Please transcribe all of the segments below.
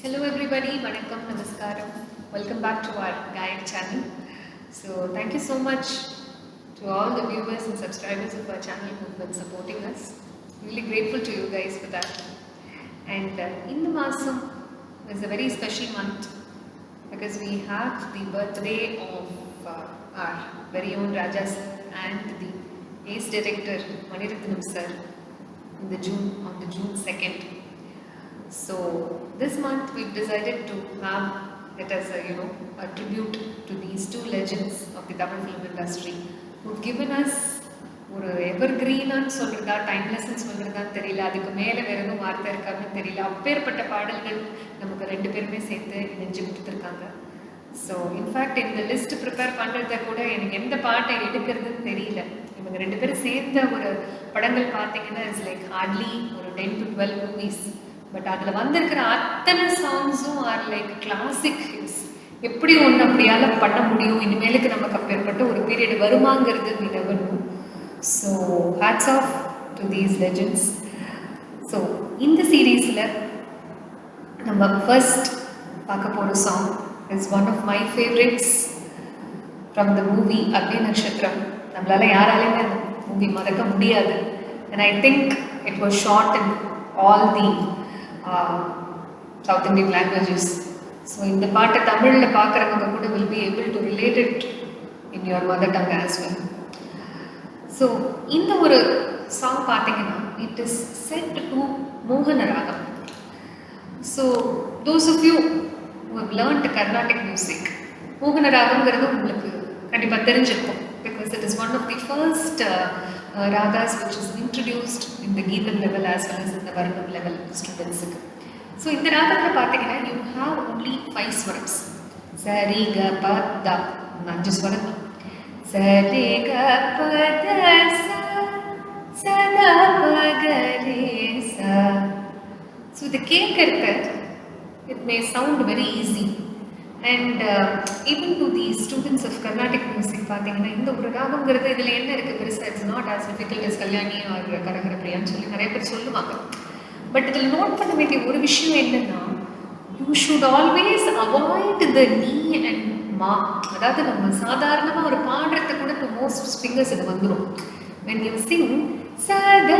Hello everybody, Vanakkam, Namaskaram. Welcome back to our Gaayak channel. So thank you so much to all the viewers and subscribers of our channel who've been supporting us. Really grateful to you guys for that. And in the Masam is a very special month because we have the birthday of our very own Raja sir and the ace director Maniratnam sir on the June 2nd. So this month we've decided to have it as a tribute to these two legends of the Tamil film industry who've given us ஒரு எவர்கிரீனான்னு சொல்கிறதா டைம்லெஸ்ன்னு சொல்கிறதா தெரியல, அதுக்கு மேலே வேறு எதுவும் வார்த்தை இருக்காதுன்னு தெரியல. அப்பேற்பட்ட பாடல்கள் நமக்கு ரெண்டு பேருமே சேர்த்து இணைஞ்சு கொடுத்துருக்காங்க. ஸோ இன்ஃபேக்ட் இந்த லிஸ்ட் ப்ரிப்பேர் பண்ணுறத கூட எனக்கு எந்த பாட்டை எடுக்கிறதுன்னு தெரியல. இவங்க ரெண்டு பேரும் சேர்ந்த ஒரு படங்கள் பார்த்தீங்கன்னா இட்ஸ் லைக் ஹார்ட்லி ஒரு 10 to 12 மூவிஸ். பட் அதில் வந்திருக்கிற அத்தனை சாங்ஸும் ஆர் லைக் கிளாசிக் ஹிட்ஸ். எப்படி ஒன்று அப்படியால பண்ண முடியும், இனிமேலுக்கு நமக்கு அப்பேற்பட்ட ஒரு பீரியட் வருமாங்கிறது we never know. So hats off to these legends. So இந்த சீரீஸில் நம்ம ஃபர்ஸ்ட் பார்க்க போகிற song is one of my favourites from the movie Agni Natchathiram. நம்மளால யாராலையுமே அந்த மூவி மறக்க முடியாது. And I think it was shot in all the South Indian languages. So இந்த பாட்டை தமிழில் பார்க்குறவங்க கூட will be able to relate it in your mother tongue as well. So இந்த ஒரு சாங் பார்த்தீங்கன்னா it is set to மோகன ராகம். So those of you who have learned Carnatic music, மோகன ராகம்ங்கிறது உங்களுக்கு கண்டிப்பாக தெரிஞ்சிருக்கும் because it is one of the first ragas which is introduced in the Geetham level as well as in the varnam level students. So in the ragam பார்த்தீங்கன்னா you have only 5 swarams. Sari ga pa da 5 swaram. Sari ga pa da sa sa da pa ga re sa. So the கேட்கறது it may sound very easy. And even to the students of Carnatic music பார்த்தீங்கன்னா இந்த ஒரு ராகம்ங்கிறது இதில் என்ன இருக்குது பெருசாக it's not as difficult as Kalyani or கரகர பிரியான்னு சொல்லி நிறைய பேர் சொல்லுவாங்க. பட் இதில் நோட் பண்ண வேண்டிய ஒரு விஷயம் என்னென்னா you should always avoid the நீ அண்ட் மா. அதாவது நம்ம சாதாரணமாக ஒரு பாடுறத கூட இப்போ மோஸ்ட் ஃபிங்கர்ஸ் இது வந்துடும். when you sing சதா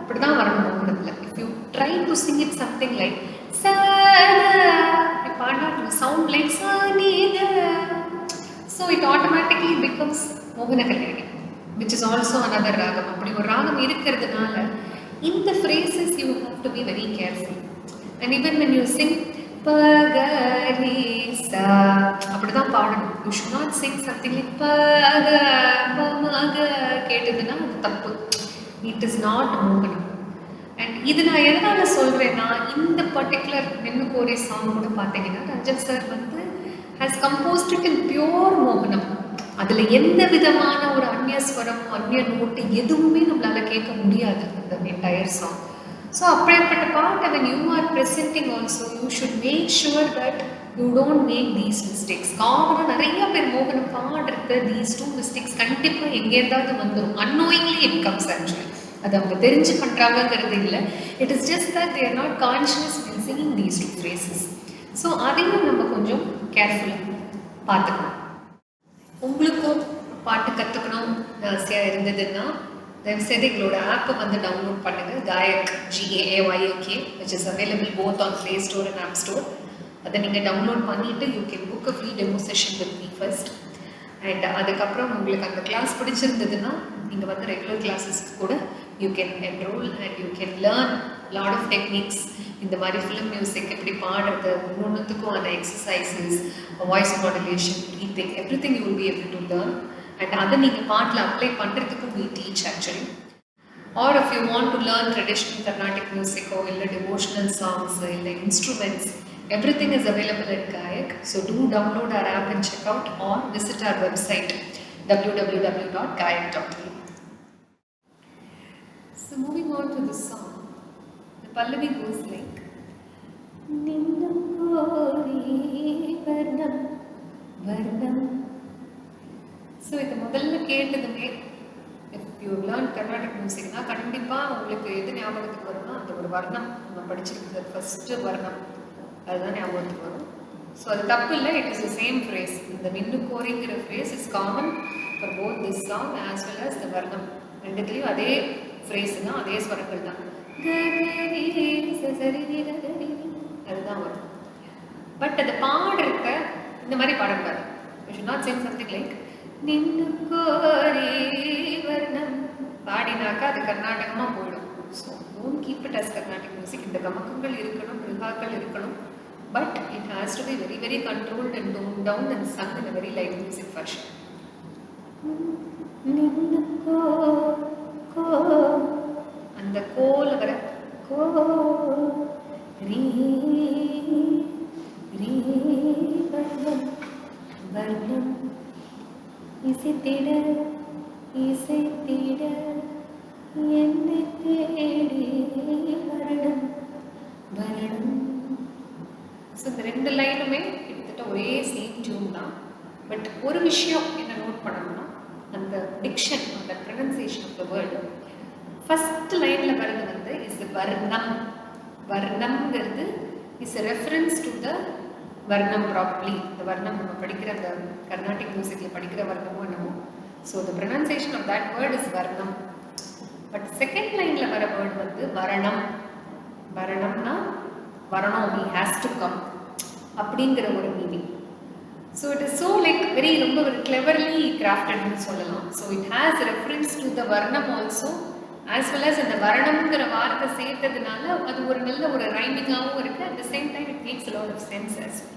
அப்படி தான் வரணும் மோகனத்தில். If you try to sing it something like சதா to sound like sanida, so it automatically becomes mohana kalyani, which is also another ragam. அப்படி ஒரு ராகம் இருக்கிறதுனால இந்த phrases you have to be very careful. And even when you sing pagari sa அப்படிதான் பாடணும். You should not sing something like paga pamaga கேட்டதுன்னா அது தப்பு. It is not மோகனம். அண்ட் இது நான் எதனால சொல்கிறேன்னா இந்த பர்டிகுலர் நின்னுக்கோரி சாங் கூட பார்த்தீங்கன்னா ரஞ்சன் சார் வந்து has composed it in pure மோகனம். அதில் எந்த விதமான ஒரு அந்நியஸ்வரம் அந்நிய நோட்டு எதுவுமே நம்மளால் கேட்க முடியாது அந்த என்டையர் சாங். ஸோ அப்படிப்பட்ட பாட்டை when you are presenting also you should make sure that you don't make these mistakes. காமனாக நிறைய பேர் மோகனம் பாடுறது these 2 mistakes கண்டிப்பாக எங்கே இருந்தாவது வந்துடும். unknowingly it comes actually. அது அவங்க தெரிஞ்சு பண்ணுறாங்கங்கிறது இல்லை. It is just that they are not conscious in singing these 2 phrases. So அதையும் நம்ம கொஞ்சம் கேர்ஃபுல்லாக பார்த்துக்கணும். உங்களுக்கும் பாட்டு கற்றுக்கணும் ஆசையாக இருந்ததுன்னா தயவுசெய்து எங்களோட ஆப்பை வந்து டவுன்லோட் பண்ணுங்கள். காயக் GAAYK which is available both on Play Store and App Store. அதை நீங்கள் டவுன்லோட் பண்ணிவிட்டு you can book a free demo session with me first. And அதுக்கப்புறம் உங்களுக்கு அந்த கிளாஸ் பிடிச்சிருந்ததுன்னா நீங்கள் வந்து ரெகுலர் கிளாஸஸ்க்கு கூட you can enrol and you can learn lot of techniques. இந்த மாதிரி ஃபிலிம் மியூசிக் எப்படி பாடுறது ஒன்றுத்துக்கும் அந்த exercises voice modulation breathing everything you will be able to learn. And அதை நீங்கள் பாட்டில் அப்ளை பண்ணுறதுக்கும் we teach actually. Or if you want to learn traditional Carnatic music or இல்லை devotional songs இல்லை instruments, everything is available at Gaayak. So do download our app and check out or visit our website www.gaayak.in. So moving on to the song, the Pallavi goes like Ninnukori varnam varnam. So இது முதல்ல கேட்டதுமே if you learn Carnatic music na கண்டிப்பாக உங்களுக்கு எது ஞாபகத்துக்கு வரும்னா அந்த ஒரு வர்ணம் நம்ம படிச்சிருக்கிறது ஃபர்ஸ்ட் வர்ணம் அதுதான் ஞாபகத்துக்கு வரும். ஸோ அது தப்பு இல்லை, it is the same phrase. இந்த நின்னுக்கோரிங்கிற phrase is common for both this song as well as the varnam. ரெண்டுத்துலேயும் அதே ஃப்ரேஸ் தான், அதே ஸ்வரங்கள் தான். அதுதான் வரும். பட் அதை பாடுறத இந்த மாதிரி பாடக்கூடாது. You should not sing something like Ninnukori varnam. பாடினாக்கா அது கர்நாடகமாக போயிடும். So don't keep it as Carnatic music. இந்த கமக்கங்கள் இருக்கணும், மிருகாக்கள் இருக்கணும், but it has to be very very controlled and tone down and sung in a very light music fashion. அந்த கோல வர கோ ரீ ரீ வர்ணம் வர்ணம் இசைத்திட இசைத்திட என்னை தேடி வரணம் வரணம். ஸோ இந்த ரெண்டு லைனுமே கிட்டத்தட்ட ஒரே சேம் டியூன் தான். பட் ஒரு விஷயம் என்ன நோட் பண்ணணும்னா, அந்த டிக்ஷன், அந்த pronunciation of the word. First லைனில் வர்றது வந்து இஸ் வர்ணம். வர்ணம்ங்கிறது is a reference to the varnam probably. இந்த வர்ணம் நம்ம படிக்கிற அந்த கர்நாடிக் மியூசிக்கில் படிக்கிற வர்ணமோ என்னமோ. So the pronunciation of that word is varnam. But second லைனில் வர வேர்டு வந்து வரணம். வரணம்னா வரணும், he has to come அப்படிங்கிற ஒரு meaning. So it is so like very ரொம்ப ஒரு கிளவர்லி கிராஃப்டட்னு சொல்லலாம். So it has reference to the வர்ணம் ஆல்சோ, ஆஸ் வெல் அஸ் அந்த வரணம்ங்கிற வார்த்தை சேர்த்ததுனால அது ஒரு நல்ல ஒரு ரைமிங்காகவும் இருக்குது. At the same time it makes a lot of sense as well.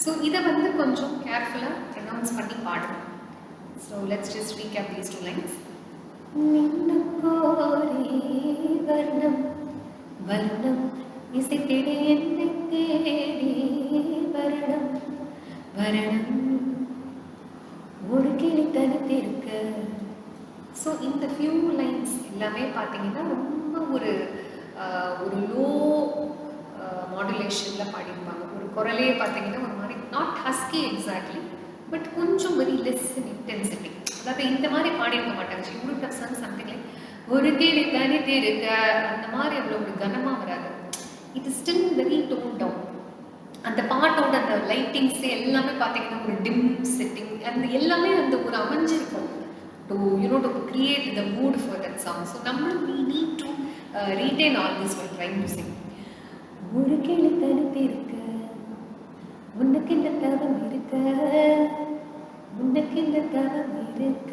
So இதை வந்து கொஞ்சம் கேர்ஃபுல்லாக ப்ரொனவுன்ஸ் பண்ணி பாடணும். So let's just recap these two lines. நின்னுக்கோரி வர்ணம் வர்ணம் இசைத்திட என்னை தேடி வரணம் வரணம் ஒரு கிளி தனித்திருக்க. ஸோ இந்த ஃபியூ லைன்ஸ் எல்லாமே பார்த்தீங்கன்னா ரொம்ப ஒரு லோ மாடுலேஷனில் பாடியிருப்பாங்க. ஒரு குரலே பார்த்தீங்கன்னா ஒரு மாதிரி நாட் ஹஸ்கி எக்ஸாக்ட்லி, பட் கொஞ்சம் வெரி லெஸ் இன் இன்டென்சிட்டி. அதாவது இந்த மாதிரி பாடியிருக்க மாட்டாங்க. She would have sung something like ஒரு கிளி தனித்திருக்க, அந்த மாதிரி அவ்வளோ ஒரு கனமாக வராது. It is still very tone down. அந்த பாட்டோட அந்த லைட்டிங்ஸ் எல்லாமே பார்த்தீங்கன்னா ஒரு டிம் செட்டிங், அந்த எல்லாமே அந்த ஒரு அமைஞ்சிருக்கும் to you know to create the mood for that song. So நம்மளும் we need to retain all this while trying to sing. ஒரு கிளி தனித்திருக்க உனக்கு இந்த தவம் இருக்க, உனக்கு இந்த தவம் இருக்க,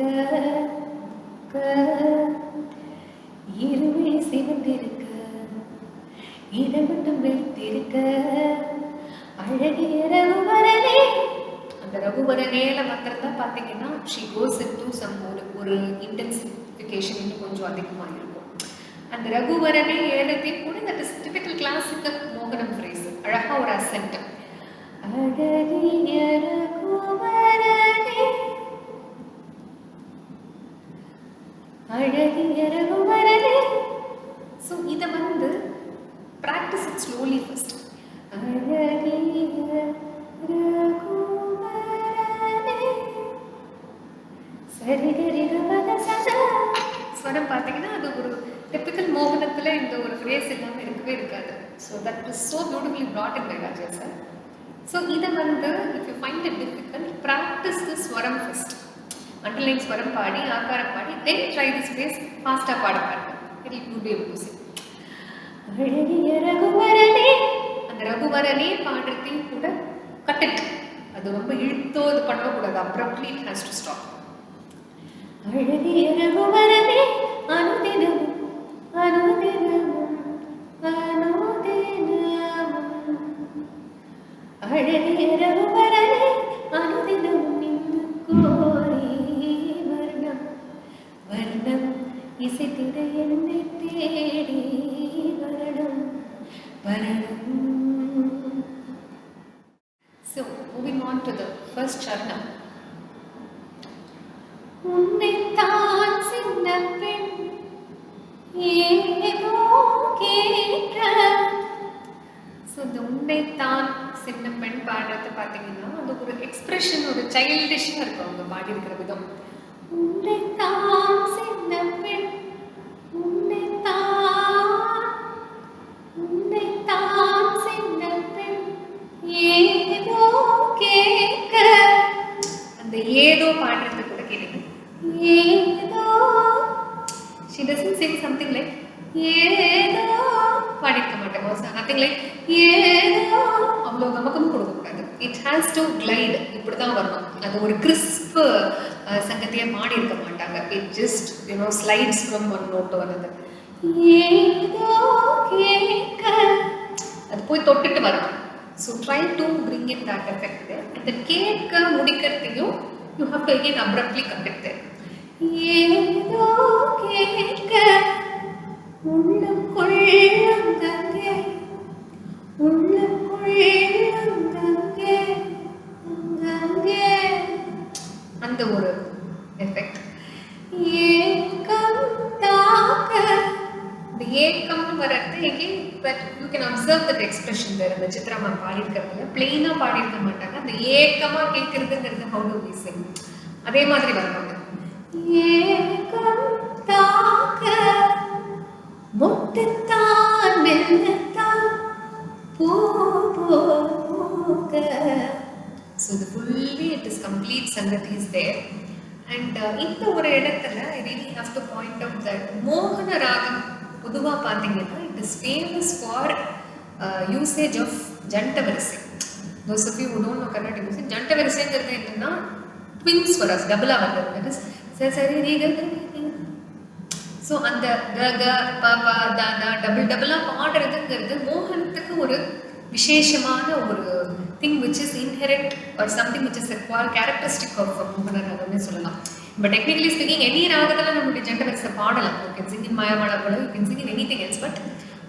இருவிழி சிவந்திருக்க, இதை மட்டும் வெளுத்திருக்க, அழகிய ரகுவரனே. அந்த ரகுவரனேல மாத்திரம் தான் பார்த்தீங்கன்னா ஷி கோஸ் இன்டு சம் ஒரு இன்டென்சிஃபிகேஷன் இன்னும் கொஞ்சம் அதிகமாக இருக்கும். அந்த ரகுவரனே ஏறதே கூட தட் இஸ் டிபிக்கல் கிளாசிக்கல் மோகனம் ஃப்ரேஸ். அழகாக ஒரு அசென்ட். அழகிய ரகுவரனே அழகிய ரகுவரனே. ஸோ இதை வந்து practice it slowly first. ஸ்வரம் பார்த்தீங்கன்னா அது ஒரு டிபிக்கல் மோகனத்தில் இந்த ஒரு ஃப்ரேஸ் இல்லாமல் இருக்கவே இருக்காது. So that is so beautifully brought in by Raja sir. So இதை வந்து if you find it difficult, practice the ஸ்வரம் first. Underline ஸ்வரம் பாடி ஆகாரம் பாடி then try this phrase ஃபாஸ்ட்டாக பாட பாருங்க. It will be able to sing. அழகிய ரகுவரனே, அந்த ரகுவரனே பாடுறதையும் கூட கட் இட். அது ரொம்ப இழுத்தோ இது பண்ணக்கூடாது. Abruptly it has to stop. அழகிய ரகுவரனே அனுதினமும் அனுதினமும் அனுதினமும், அழகிய ரகுவரனே அனுதினமும் நின்னுக்கோரி வர்ணம் வர்ணம் இசைத்திட என்னை தேடி வரணம் வரணம். So moving on to the first charanam. உன்னைத்தான் சின்ன பெண் ஏதோ கேட்க. ஸோ இந்த உன்னைத்தான் சின்ன பெண் பாடுறது பார்த்தீங்கன்னா அது ஒரு எக்ஸ்பிரஷன், ஒரு சைல்டிஷாக இருக்கும் அவங்க பாடியிருக்கிற விதம். உன்னைத்தான் சின்ன பெண் உன்னைத்தான் உன்னைத்தான் சின்ன பெண் ஏதோ பாடுறது கூட கேளுங்க. ஏதோ she doesn't sing something like ஏதோ பாடிருக்க மாட்டேன். nothing like ஏதோ அவ்வளோ கமக்கம் கொடுக்கக்கூடாது. It has to glide. இப்படி தான் வரணும். அது ஒரு கிறிஸ்ப் சங்கத்தையே பாடி இருக்க மாட்டாங்க. It just slides from one note to another. ஏதோ கேட்க அது போய் தொட்டுட்டு வரணும். So try to bring in that effect there. அந்த கேட்க முடிக்கிறதையும் you have to again abruptly complete there. ஏதோ கேட்க உள்ளுக்குள்ளே அந்த ஒரு எஃபெக்ட். ஏக்கம் தாக்க இந்த ஏக்கம்னு வர்றது again but you can observe that expression there. இந்த சித்ராமா பாடியிருக்கிறதுல பிளெயினா பாடியிருக்க மாட்டாங்க. அந்த ஏக்கமா கேட்கறதுங்கிறது how do we sing அதே மாதிரி வருவாங்க. ஏக்கம் தாக்க முட்டுத்தான் மெல்லத்தான் பூக்க. So the fully it is complete Sangati is there. And இந்த ஒரு இடத்துல I really have to point out that மோகன ராகம் பொதுவாக பார்த்தீங்கன்னா it is famous for usage of ஜண்டவரிசை. Those of you who don't know Carnatic music, ஜண்டவரிசைங்கிறது என்னன்னா twins for us, டபுளாக வர்றது. that is சரி ரீ க ஸோ அந்த க க ப ப த த டபுளாக பாடுறதுங்கிறது மோகனத்துக்கு ஒரு விசேஷமான ஒரு thing which is inherent or something which is a characteristic of மோகன ராகம்னே சொல்லலாம். பட் டெக்னிக்கலி ஸ்பீக்கிங் எனி ராகத்தில் நம்மளுடைய ஜண்டவரிசை பாடலாம். You can sing in Mayamala போல, you can sing in anything else. But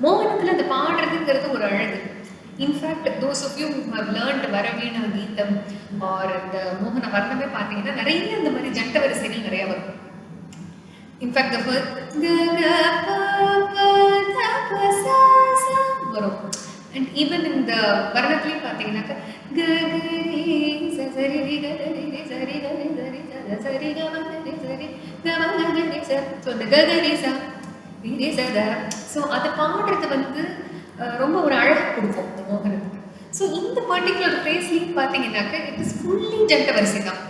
மோகனத்தில் அந்த பாடுறதுங்கிறது ஒரு அழகு. In fact those of you have learnt Varaveena geetham or இந்த மோகன வர்ணமே பார்த்தீங்கன்னா நிறைய இந்த மாதிரி ஜண்டவரிசைகள் நிறைய வரும். இன்ஃபேக்ட் வரும். அண்ட் ஈவன் இந்த வர்ணத்துலையும் பார்த்தீங்கன்னாக்கா ஸோ அதை பாடுறது வந்து ரொம்ப ஒரு அழகு கொடுக்கும் இந்த மோகனத்துக்கு. ஸோ இந்த பர்டிகுலர் ஃப்ரேஸ்லையும் பார்த்தீங்கன்னாக்கா இட் இஸ் ஃபுல்லி ஜண்டவரிசை தான்.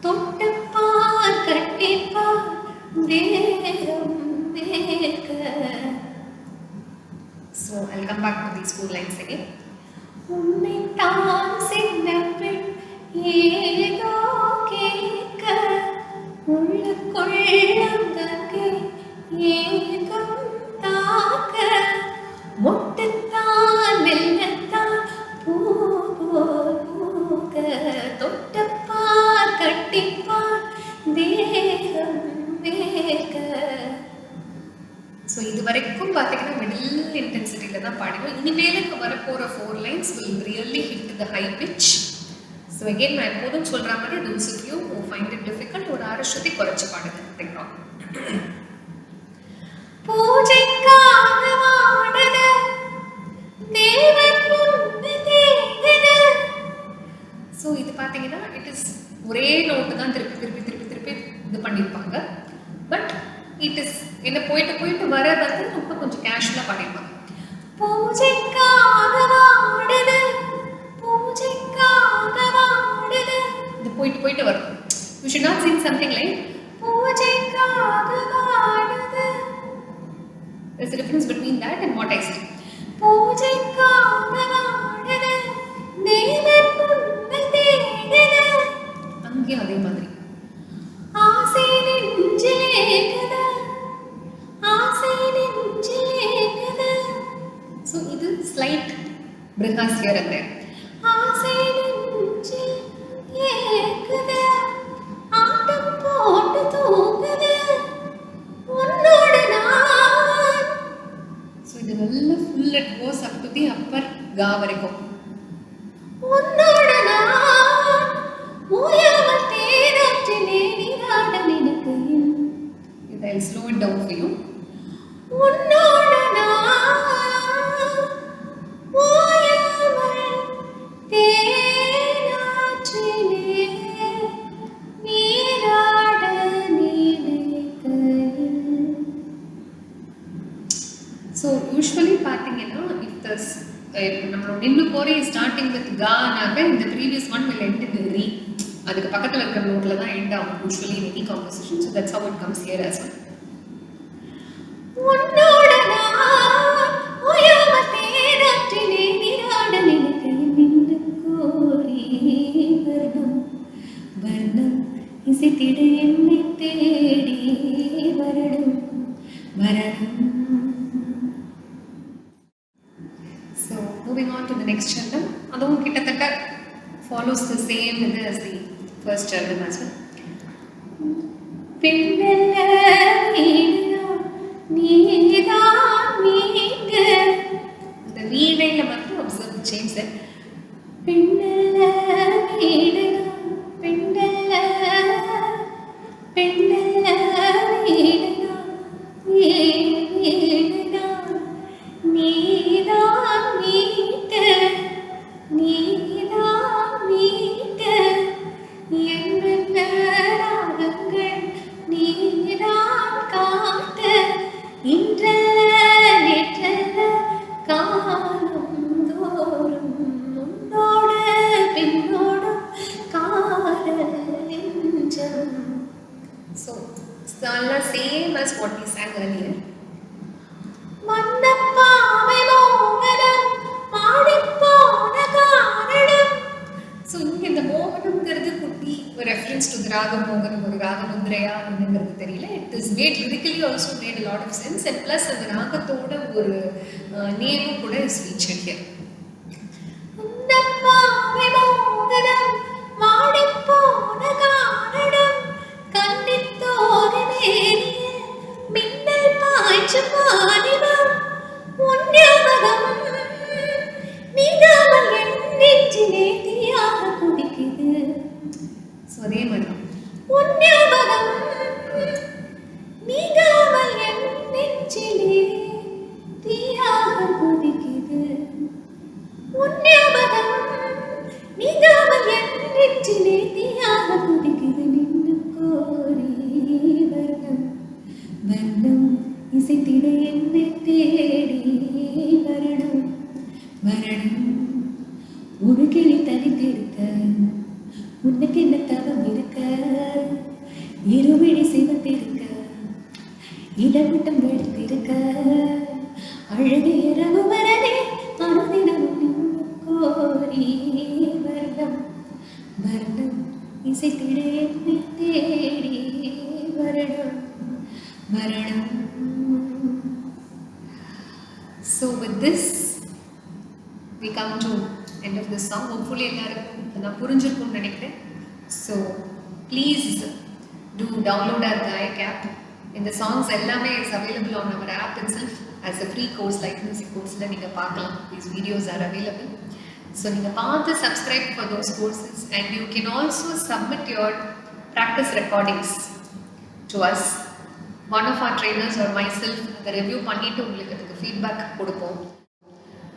தொட்டப்பார் கட்டிப்பார் தேகம் வேக. So I'll come back to these 4 lines again. உன்னை தான் சின்ன பெண் ஏதோ கேட்க உள்ளுக்குள்ளங்கே ஏகம் தாக்க முட்டுத்தான் மெல்லத்தான் பூக்க தொட்டப்பார் கட்டிப்பார் தேகம் வேக. ஸோ இது வரைக்கும் பார்த்தீங்கன்னா மிடில் இன்டென்சிட்டியில் தான் பாடினோம். இனிமேலுக்கு வரப்போகிற 4 lines will really hit the high pitch. So again நான் எப்போதும் சொல்கிற மாதிரி those of you who find it difficult ஒரு அரஸ்வதி குறைச்சி பாடுங்க. பூஜைக்காக வாடுது தேவன் முன்பு தேடுது. ஸோ இது பார்த்தீங்கன்னா இட் இஸ் ஒரே நோட்டு தான் திருப்பி திருப்பி திருப்பி திருப்பி இது பண்ணியிருப்பாங்க. பட் இட் இஸ் என்ன போயிட்டு போயிட்டு வர வந்து ரொம்ப கொஞ்சம் கேஷுவலாக பாடியிருப்பாங்க. பூஜைக்காக வாடுது பூஜைக்காக வாடுது. இது போயிட்டு போயிட்டு வரும். You should not sing something like பூஜைக்காக வாடுது. There's a difference between that and what I say. பூஜைக்காக வாடுது தேவன் முன்பு தேடுது. அங்கேயும் அதே மாதிரி ஆசை நெஞ்சிலேக்குது ஆசை நெஞ்சிலேக்குது. ஸோ இது slight brigas here and there. ஆசை நெஞ்சில் ஏக்குது ஆட்டம் போட்டு தூங்குது உன்னோடு நான். ஸோ இது நல்ல full it goes up to the upper கா வரைக்கும். உன்னோடு நான் ஓயாமல் தேராற்றினே நீராட நினைக்கிறேன். இது I'll slow it down for you. உன்னோடு நான் ஓயாமல் தேராற்றினே நீராட starting with ga naga, in the previous one will end in re. அதுக்கு பக்கத்துல இருக்கிற நோட்ல தான் end ஆகும் usually in any composition. So that's how it comes here as well. உன்னோட நான் உயர்வ தேராற்றிலே நீராட நினைக்கையில் நின்னுக்கோரி வர்ணம் வர்ணம் இசைத்திட என்னை தேடி வரணும் வரணும். So moving on to the next channel, அதுவும் கிட்டத்தட்ட follows the same as the first channel as well. பெண்ணல்ல வீணா நீதான் மீட்க, இந்த வீணையில மட்டும் observe the change there. பெண்ணல்ல வீணா பெண்ணல்ல பெண்ணல்ல வீணா வீணா நீதான் மீட்க நீதான் மீட்க என்னென்ன ராகங்கள் நீதான் காட்ட இன்றல்ல நேற்றல்ல காலம் தோறும் உன்னோடு பின்னோடும் காதல் நெஞ்சம். So it's all same as what we sang earlier. மன்னப்பாவை மோகனம் ஆடிப்போன காரணம். ஸோ இங்கே இந்த மோகனம்ங்கிறது குட்டி ஒரு ரெஃபரன்ஸ் டு ராகம் மோகனம், ஒரு ராக முந்திரையா என்னங்கிறது தெரியல. It is made lyrically also made lot of sense and plus அந்த ராகத்தோட ஒரு நேமும் கூட இஸ் ஃபீச்சர்ட் ஹியர். மன்னப்பாவை மோகனம் ஆடிப்போன காரணம் கண்டித்தோறு மேனியில் மின்னல் பாய்ச்சும் வாலிபம் உன்ஞாபகம் நீங்காமல் என் நெஞ்சிலே தீயாக குதிக்குது. ஸோ அதே மாதிரி உன்ஞாபகம் நீங்காமல் என் நெஞ்சிலே தீயாக குதிக்குது. உன்ஞாபகம் நீங்காமல் என் நெஞ்சிலே தீயாக குதிக்குது. நின்னுக்கோரி வர்ணம் வர்ணம் இசைத்திட என்னை தேடி வரணும் வரணும். ஒரு கிளி தனித்திருக்க உனக்கு என்ன தவம் இருக்க, இருவிழி சிவத்திருக்க இடவிட்டம் வெளுத்திருக்க அழகு இரவு வரனே அனுதினமும் நின்னுக்கோரி வர்ணம் வர்ணம் இசைத்திட என்னை தேடி வரணும் வரணும். So with this we come to end of this song. Hopefully எல்லாருக்கும் நான் புரிஞ்சிருக்கும்னு நினைக்கிறேன். So please do download our Gaayak app. இந்த songs எல்லாமே is available on our app itself as a free course, like music course-ல நீங்க பார்க்கலாம். These videos are available. So நீங்க பார்த்து subscribe for those courses and you can also submit your practice recordings to us. One of our trainers or myself the review பண்ணிட்டு உங்களுக்கு அதுக்கு feedback கொடுப்போம்.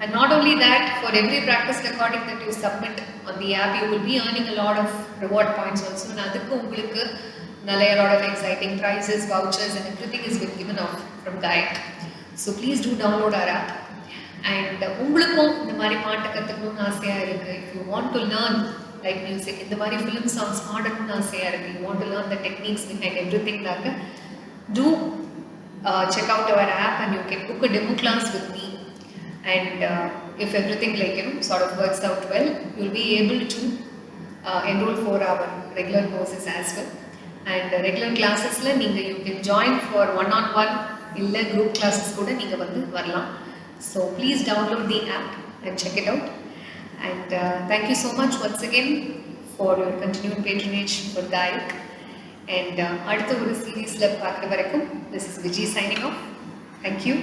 And not only that, for every practice recording that you submit on the app, you will be earning a lot of reward points also. And அதுக்கு உங்களுக்கு a lot of exciting prizes, vouchers and everything is been given off from Gaayak. So please do download our app. And உங்களுக்கும் இந்த மாதிரி பாட்டு கற்றுக்கணும்னு ஆசையாக இருக்குது, if you want to learn like music, இந்த மாதிரி film songs ஆடணும்னு ஆசையாக இருக்குது, you want to learn the techniques behind everything, do check out our app and you can book a demo class with me. And if everything sort of works out well, you'll be able to enroll for our regular courses as well. And regular classes la you can join for one-on-one illa group classes kuda neenga vandu varalam. So please download the app and check it out. And thank you so much once again for your continued patronage for Gaayak. And அடுத்த ஒரு சீரீஸ்ல பார்க்குற வரைக்கும் this is Vijay signing off. Thank you.